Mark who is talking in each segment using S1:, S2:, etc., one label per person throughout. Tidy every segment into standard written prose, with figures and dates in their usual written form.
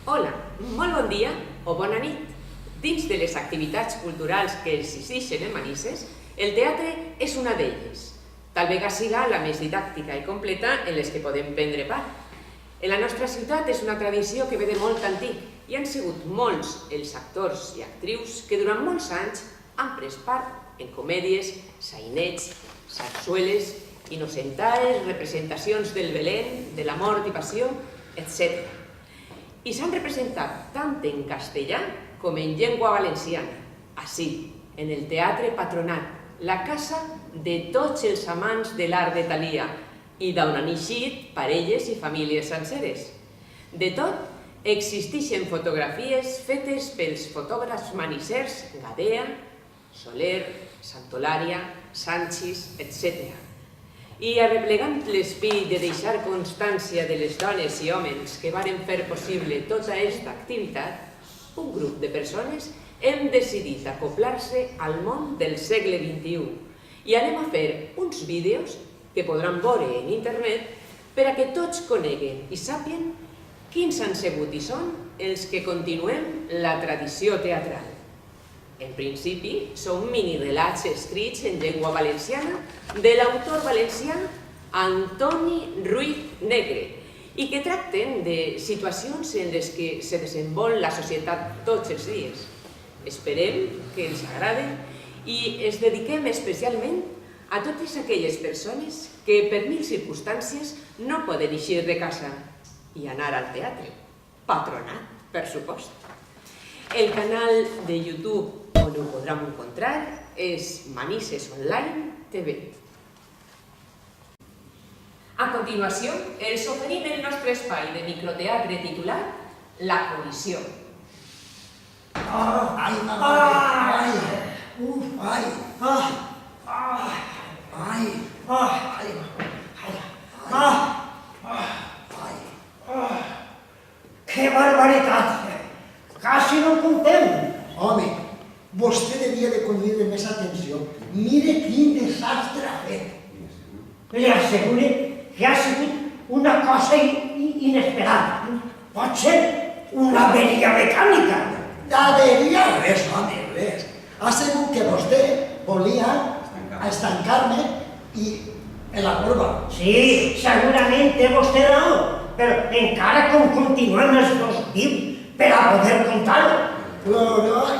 S1: Hola, molt bon dia o bona nit. Dins de les activitats culturals que existeixen en Manises, el teatre és una d'elles. Tal vegada siga la més didàctica i completa en les que podem prendre part. En la nostra ciutat és una tradició que ve de molt antic i han sigut molts els actors i actrius que durant molts anys han pres part en comèdies, sainets, sarsueles, innocentaes, representacions del Belén, de la mort i passió, etc. I s'han representat tant en castellà com en llengua valenciana, ací, en el Teatre Patronat, la casa de tots els amants de l'art de Thalia i d'on han eixit parelles i famílies senceres. De tot, existeixen fotografies fetes pels fotògrafs manisers Gadea, Soler, Santolària, Sanchis, etc. I arreplegant l'esperit de deixar constància de les dones i homes que varen fer possible tota aquesta activitat, un grup de persones hem decidit acoplar-se al món del segle XXI i anem a fer uns vídeos que podran veure en internet per a que tots coneguen i sàpien quins han sigut i són els que continuem la tradició teatral. En principi, són minirelats escrits en llengua valenciana de l'autor valencià Antoni Ruiz Negre i que tracten de situacions en les que se desenvolp la societat tots els dies. Esperem que ens agraden i ens dediquem especialment a totes aquelles persones que per mil circumstàncies no poden eixir de casa i anar al teatre. Patronat, per supost. El canal de YouTube on ho podrem encontrar és Manises Online TV. A continuació, els oferim el nostre espai de microteatre titulat La Col·lisió.
S2: Ai, ai, ai,
S3: ¡Qué barbaridad! ¡Casi no contem!
S2: home, vostè devia de conduir més atenció. Mire quin desastre ha fet.
S3: Li asseguro que ha sigut una cosa inesperada. Pot ser una averia mecànica.
S2: D'averia res, home, res. Ha sigut que vostè volia estancar-me en la curva.
S3: Sí, segurament té vostè raó, però encara com continuem els dos vius per a poder comptar-ho.
S2: Però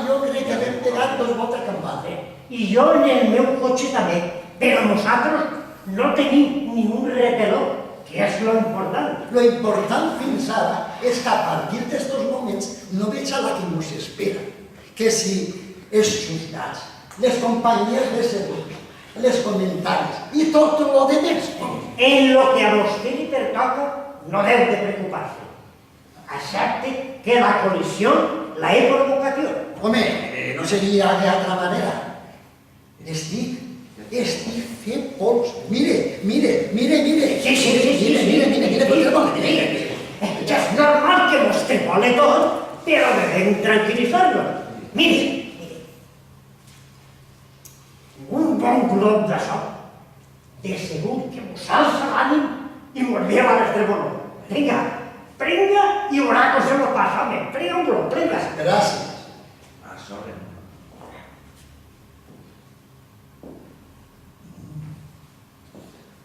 S2: jo crec que hem pegat dos voltes campana.
S3: I jo en el meu cotxe també, però nosaltres no tenim ni un repeló, que és lo important.
S2: Lo important fins ara és que a partir d'estos moments no veig a la que nos espera. Que si els jutjats, les companyies de segurs, les comentaris i tot lo de més.
S3: En lo que a vostè li pertoca, no deu de preocupar-se. Accepte que la col·lisió la he provocat jo.
S2: Home, no seria d'altra manera. Estic fent pols. Mire.
S3: Sí.
S2: Mire.
S3: Ja és normal que vostè vole tot, però devem tranquil·litzar-lo. Mire, un bon glob de so, de segur que vos alça l'ànim i vos lleva a l'estreboló. Prenga i veurà que se lo passa, home. Prenga un glob, prenga.
S2: Gràcies.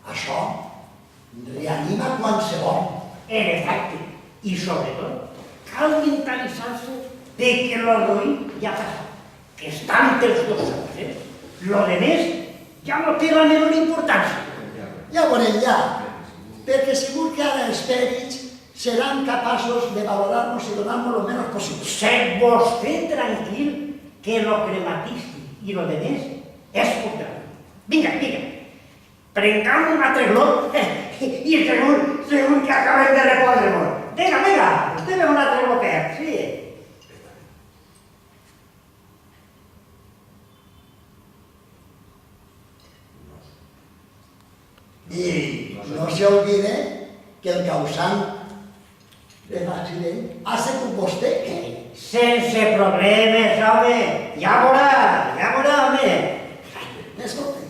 S2: Això reanima qualsevol.
S3: En efecte, i sobretot, cal mentalitzar-se de que lo ruïn ja ha passat, que estan els dos sols. Lo de més ja no té la menor importància.
S2: Ja veurem ja, perquè segur que ara els pèrits seran capaços de valorar-nos i donar-nos el menys possible.
S3: Sent vostè tranquil que lo crematístic i lo de més és portar. Vinga, prengam un altre glob i segur que acabem de repondre molt. Vinga, vostè ve un altre glopet, sí.
S2: I no s'olvide que el causant de l'accident ha sigut vostè.
S3: Sense problemes, home. Ja veurà, home.
S2: Escolta,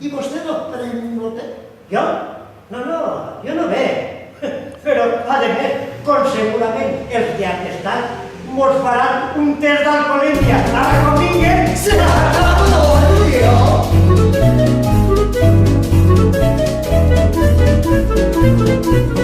S2: i vostè no pren nota?
S3: Jo? No, jo no ve. Però, a més, com segurament els de atestat mos faran un test d'alcoholèmia. Ara com vinguen, se
S2: ¡Vamos!